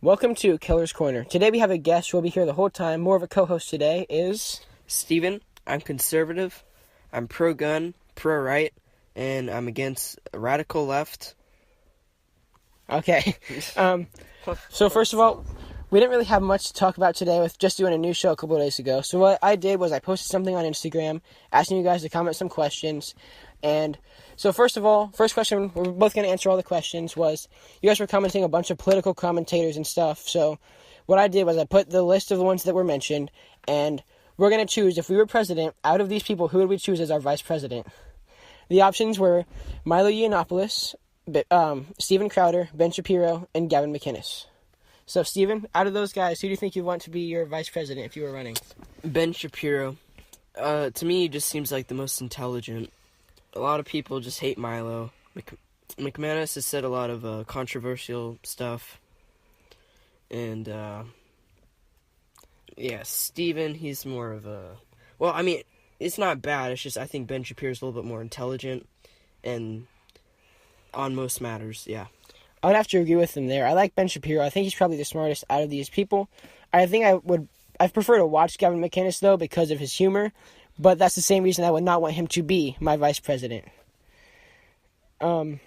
Welcome to Kellers Corner. Today we have a guest who will be here the whole time. More of a co-host today is... Steven. I'm conservative. I'm pro-gun, pro-right, and I'm against radical left. Okay. So first of all, we didn't really have much to talk about today with just doing a new show a couple of days ago. So what I did was I posted something on Instagram asking you guys to comment some questions. And so first of all, first question, we're both going to answer all the questions, was you guys were commenting a bunch of political commentators and stuff. So what I did was I put the list of the ones that were mentioned, and we're going to choose, if we were president, out of these people, who would we choose as our vice president? The options were Milo Yiannopoulos, Steven Crowder, Ben Shapiro, and Gavin McInnes. So, Steven, out of those guys, who do you think you'd want to be your vice president if you were running? Ben Shapiro. To me, he just seems like the most intelligent. A lot of people just hate Milo. McManus has said a lot of controversial stuff. And, Steven, he's more of a... Well, I mean, it's not bad. It's just I think Ben Shapiro's a little bit more intelligent and on most matters, yeah. I would have to agree with him there. I like Ben Shapiro. I think he's probably the smartest out of these people. I'd prefer to watch Gavin McInnes, though, because of his humor. But that's the same reason I would not want him to be my vice president. Moving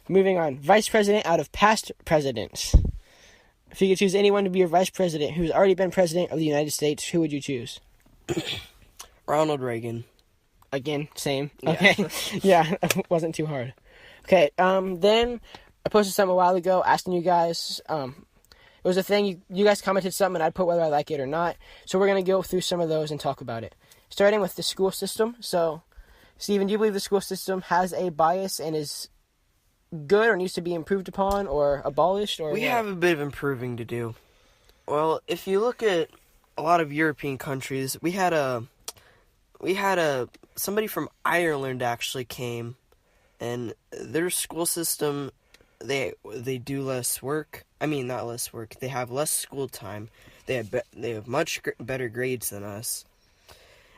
on. Vice president out of past presidents. If you could choose anyone to be your vice president who's already been president of the United States, who would you choose? Ronald Reagan. Again, same. Yeah. Okay. Yeah, it wasn't too hard. Okay, then I posted something a while ago asking you guys, it was a thing, you guys commented something and I'd put whether I like it or not. So we're going to go through some of those and talk about it. Starting with the school system. So, Steven, do you believe the school system has a bias and is good or needs to be improved upon or abolished? Or we have a bit of improving to do. Well, if you look at a lot of European countries, we had somebody from Ireland actually came, and their school system, they do less work. I mean, not less work. They have less school time. They have much better grades than us.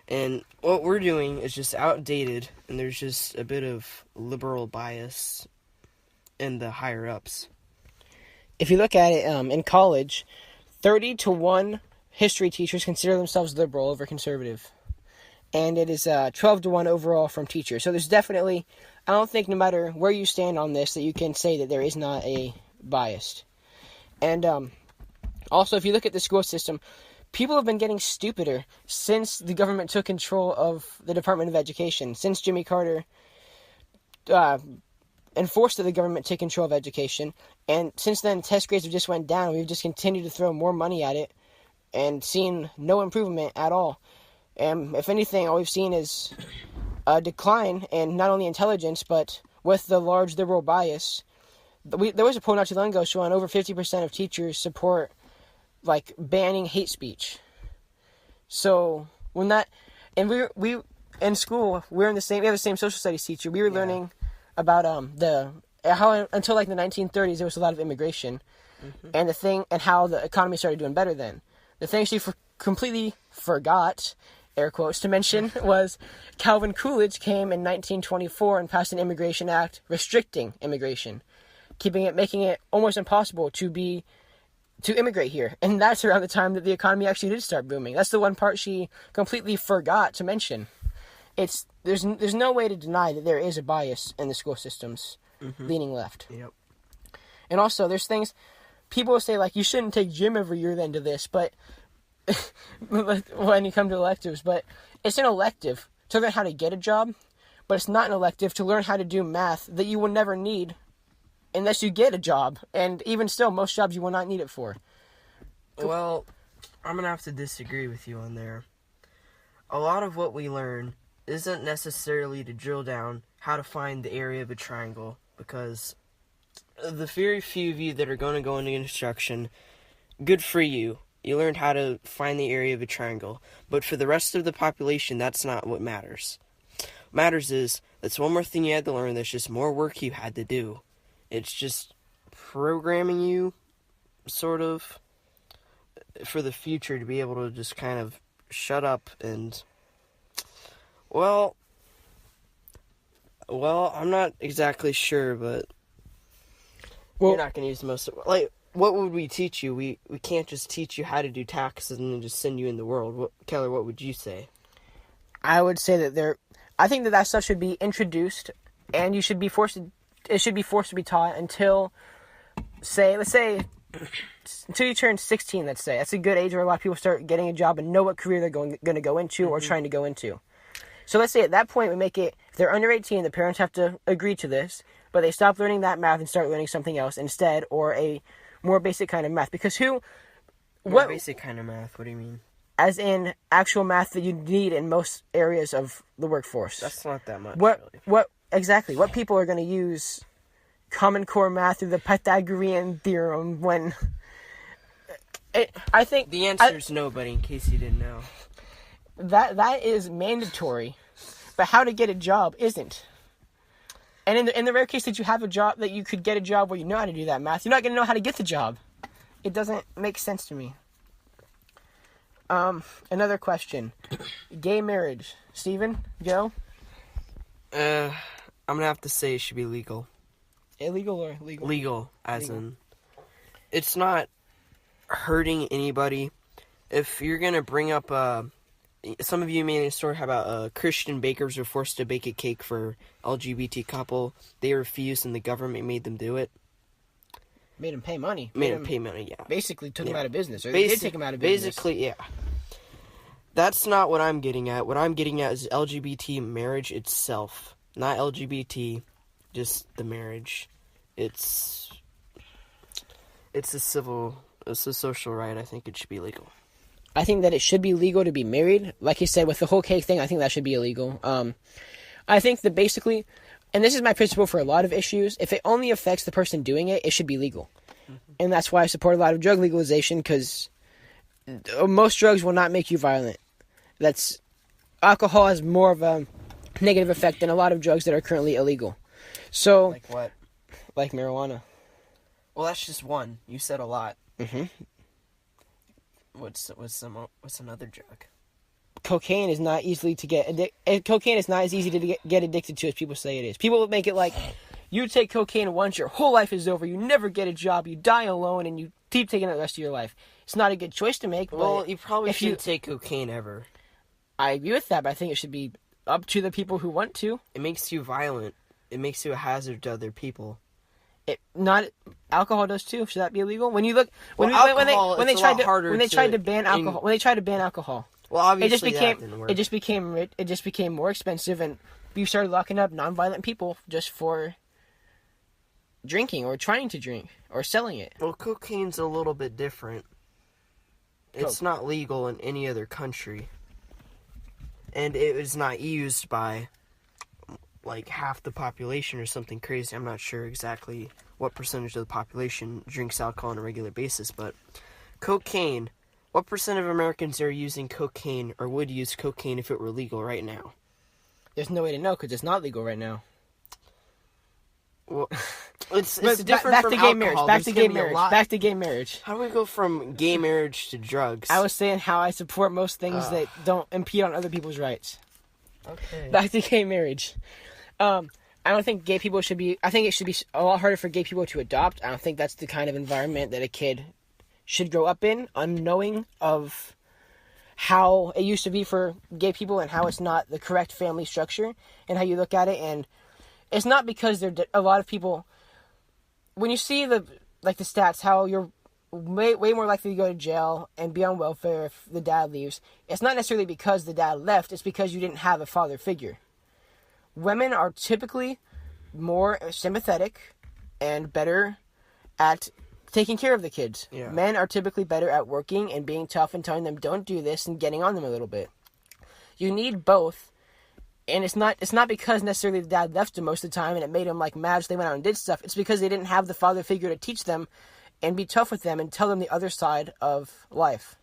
And what we're doing is just outdated, and there's just a bit of liberal bias in the higher ups. If you look at it in college, 30-1 history teachers consider themselves liberal over conservative. And it is 12-1 overall from teachers. So there's definitely, I don't think no matter where you stand on this, that you can say that there is not a bias. And also, if you look at the school system, people have been getting stupider since the government took control of the Department of Education. Since Jimmy Carter enforced that the government take control of education. And since then, test grades have just went down. We've just continued to throw more money at it and seen no improvement at all. And if anything, all we've seen is a decline in not only intelligence, but with the large liberal bias. There was a poll not too long ago showing over 50% of teachers support, like, banning hate speech. So when that, and we in school, we have the same social studies teacher. We were learning about how until like the 1930s there was a lot of immigration, and how the economy started doing better then. The thing she completely forgot, air quotes, to mention was Calvin Coolidge came in 1924 and passed an Immigration Act restricting immigration, making it almost impossible to immigrate here. And that's around the time that the economy actually did start booming. That's the one part she completely forgot to mention. There's no way to deny that there is a bias in the school systems leaning left. Yep. And also, there's things people will say, like, you shouldn't take gym every year then to this, but when you come to electives, but it's an elective to learn how to get a job, but it's not an elective to learn how to do math that you will never need unless you get a job. And even still, most jobs you will not need it for. Well, I'm going to have to disagree with you on there. A lot of what we learn isn't necessarily to drill down how to find the area of a triangle, because the very few of you that are going to go into construction, good for you. You learned how to find the area of a triangle. But for the rest of the population, that's not what matters. What matters is, that's one more thing you had to learn, there's just more work you had to do. It's just programming you, sort of, for the future to be able to just kind of shut up and... Well, I'm not exactly sure, but you're not going to use the most... Like, what would we teach you? We can't just teach you how to do taxes and then just send you in the world. Keller, what would you say? I would say that I think that stuff should be introduced, and it should be forced to be taught until, let's say, until you turn 16, let's say. That's a good age where a lot of people start getting a job and know what career they're going to go into or trying to go into. So let's say at that point we make it, if they're under 18, the parents have to agree to this, but they stop learning that math and start learning something else instead, or a more basic kind of math. Because What basic kind of math? What do you mean? As in actual math that you need in most areas of the workforce. That's not that much. Exactly? What people are going to use Common Core math through the Pythagorean theorem when... I think... The answer is nobody, in case you didn't know. That is mandatory. But how to get a job isn't. And in the rare case that you have a job, that you could get a job where you know how to do that math, you're not going to know how to get the job. It doesn't make sense to me. Another question. Gay marriage. Steven? Joe? I'm gonna have to say it should be legal. Illegal or legal? Legal, in... It's not hurting anybody. If you're gonna bring up, some of you made a story about Christian bakers were forced to bake a cake for LGBT couple. They refused and the government made them do it. Made them pay money. Made them pay money, yeah. Basically took them out of business. Or they did take them out of business. Basically, yeah. That's not what I'm getting at. What I'm getting at is LGBT marriage itself. Not LGBT, just the marriage. It's a social right. I think it should be legal. I think that it should be legal to be married. Like you said, with the whole cake thing, I think that should be illegal. I think that basically, and this is my principle for a lot of issues, if it only affects the person doing it, it should be legal. Mm-hmm. And that's why I support a lot of drug legalization, because most drugs will not make you violent. Alcohol has more of a negative effect than a lot of drugs that are currently illegal. So, like what? Like marijuana. Well, that's just one. You said a lot. Mm-hmm. What's another drug? Cocaine is not easily to get cocaine is not as easy to get addicted to as people say it is. People make it like you take cocaine once, your whole life is over. You never get a job. You die alone, and you keep taking it the rest of your life. It's not a good choice to make. Well, you probably shouldn't take cocaine ever. I agree with that, but I think it should be up to the people who want to. It makes you violent. It makes you a hazard to other people. Alcohol does too. Should that be illegal? When you look when they tried to ban alcohol. Well, obviously it just became more expensive, and you started locking up non-violent people just for drinking or trying to drink or selling it. Well, cocaine's a little bit different. It's not legal in any other country. And it is not used by like half the population or something crazy. I'm not sure exactly what percentage of the population drinks alcohol on a regular basis, but cocaine, what percent of Americans are using cocaine or would use cocaine if it were legal right now? There's no way to know because it's not legal right now. Well, it's different from alcohol. Back to gay marriage. How do we go from gay marriage to drugs? I was saying how I support most things that don't impede on other people's rights. Okay. Back to gay marriage. I don't think gay people should be... I think it should be a lot harder for gay people to adopt. I don't think that's the kind of environment that a kid should grow up in, unknowing of how it used to be for gay people and how it's not the correct family structure and how you look at it. And it's not because a lot of people... When you see the stats, how you're way more likely to go to jail and be on welfare if the dad leaves, it's not necessarily because the dad left, it's because you didn't have a father figure. Women are typically more sympathetic and better at taking care of the kids. Yeah. Men are typically better at working and being tough and telling them don't do this and getting on them a little bit. You need both, and it's not because necessarily the dad left them most of the time and it made them mad so they went out and did stuff. It's because they didn't have the father figure to teach them and be tough with them and tell them the other side of life.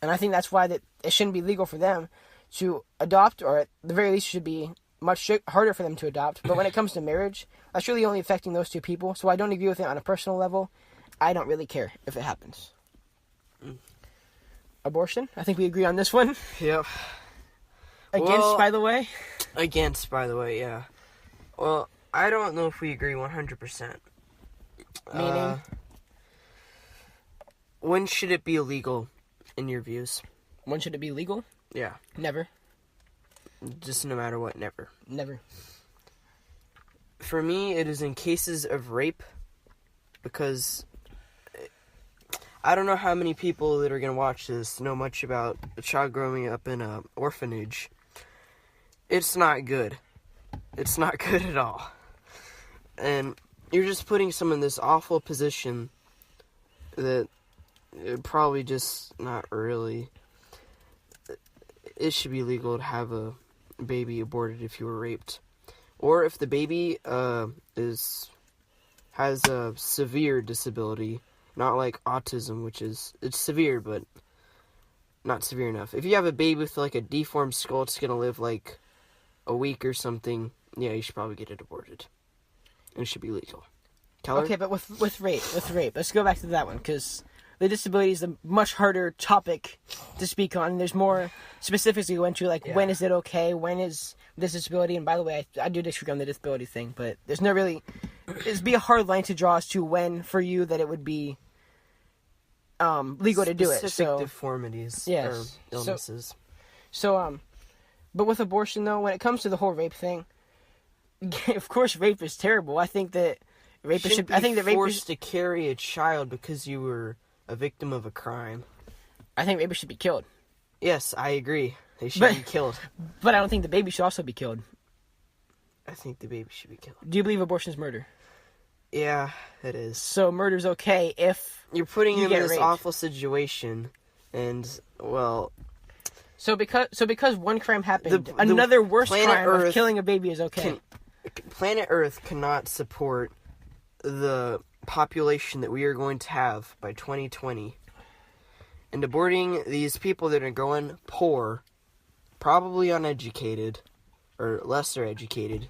And I think that's why that it shouldn't be legal for them to adopt, or at the very least should be much harder for them to adopt. But when it comes to marriage, that's really only affecting those two people. So I don't agree with it on a personal level. I don't really care if it happens. Abortion? I think we agree on this one. Yep. Against, by the way? Against, by the way, yeah. Well, I don't know if we agree 100%. Meaning? When should it be illegal, in your views? When should it be legal? Yeah. Never. Just no matter what, never. Never. For me, it is in cases of rape, because I don't know how many people that are going to watch this know much about a child growing up in an orphanage. It's not good. It's not good at all. And you're just putting someone in this awful position that probably just not really. It should be legal to have a baby aborted if you were raped. Or if the baby has a severe disability, not like autism, which is, it's severe, but not severe enough. If you have a baby with like a deformed skull, it's gonna live like a week or something, yeah, you should probably get it aborted. And it should be legal. Keller? Okay, but with rape, let's go back to that one, because the disability is a much harder topic to speak on. There's more specifics to go into, like when is it okay, when is this disability, and by the way, I do disagree on the disability thing, but there's no really, it'd be a hard line to draw as to when, for you, that it would be legal to do it. Specific deformities or illnesses. But with abortion, though, when it comes to the whole rape thing, of course, rape is terrible. I think that rape should. I think that rape forced to carry a child because you were a victim of a crime. I think rapists should be killed. Yes, I agree. They should be killed. But I don't think the baby should also be killed. I think the baby should be killed. Do you believe abortion is murder? Yeah, it is. So murder's okay if you're putting you him in this raped. awful situation, and well. So because one crime happened, another worse crime of killing a baby is okay. Planet Earth cannot support the population that we are going to have by 2020. And aborting these people that are going poor, probably uneducated, or lesser educated,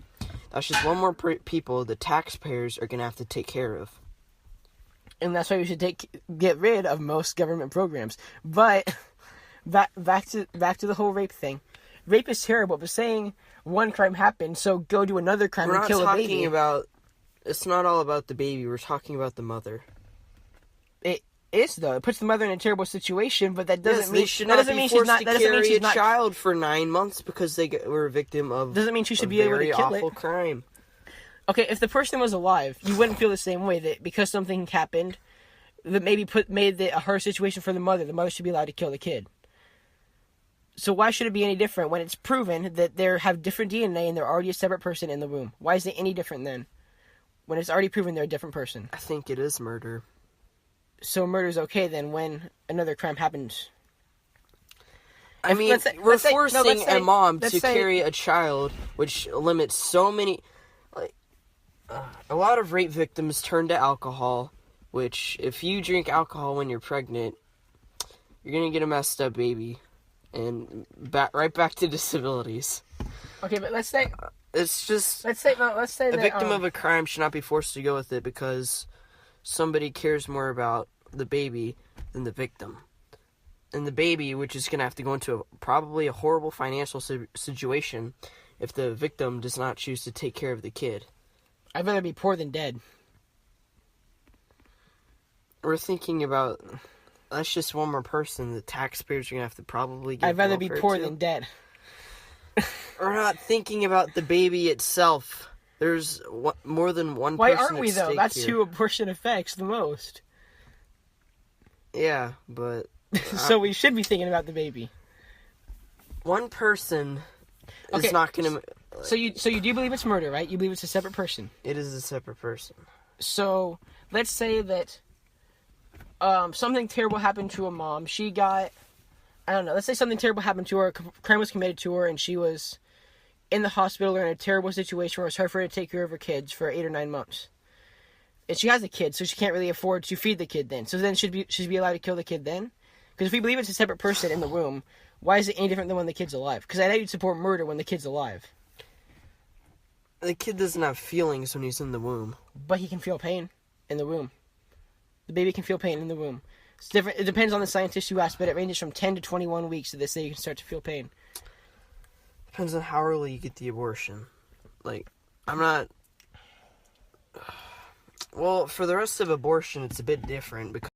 that's just one more people the taxpayers are going to have to take care of. And that's why we should get rid of most government programs. But back to the whole rape thing. Rape is terrible, but saying one crime happened, so go do another crime and kill a baby. We're not talking about. It's not all about the baby. We're talking about the mother. It is, though. It puts the mother in a terrible situation, but that doesn't mean she's not. Carry a child for 9 months because they were a victim of. Doesn't mean she should be able to kill it. Awful crime. Okay, if the person was alive, you wouldn't feel the same way that because something happened that maybe made it a hard situation for the mother should be allowed to kill the kid. So why should it be any different when it's proven that they have different DNA and they're already a separate person in the womb? Why is it any different then? When it's already proven they're a different person. I think it is murder. So murder's okay then when another crime happens. I mean, we're forcing a mom to carry a child, which limits so many. Like, a lot of rape victims turn to alcohol, which if you drink alcohol when you're pregnant, you're gonna get a messed up baby. And right back to disabilities. Okay, but let's say it's just let's say a victim of a crime should not be forced to go with it because somebody cares more about the baby than the victim. And the baby, which is going to have to go into probably a horrible financial situation if the victim does not choose to take care of the kid. I'd rather be poor than dead. We're thinking about. That's just one more person the taxpayers are going to have to probably give. I'd rather be poor than dead. We're not thinking about the baby itself. There's more than one person. Why aren't we, though? That's here. who abortion affects the most. Yeah, but... So we should be thinking about the baby. One person is not going to... So you do believe it's murder, right? You believe it's a separate person? It is a separate person. So, let's say that... something terrible happened to a mom. She got, I don't know, let's say something terrible happened to her, a crime was committed to her, and she was in the hospital or in a terrible situation where it was hard for her to take care of her kids for 8 or 9 months. And she has a kid, so she can't really afford to feed the kid then. So then should she be allowed to kill the kid then? Because if we believe it's a separate person in the womb, why is it any different than when the kid's alive? Because I know you'd support murder when the kid's alive. The kid doesn't have feelings when he's in the womb. But he can feel pain in the womb. The baby can feel pain in the womb. It's different. It depends on the scientist you ask, but it ranges from 10 to 21 weeks that they say you can start to feel pain. Depends on how early you get the abortion. Like, I'm not... Well, for the rest of abortion, it's a bit different because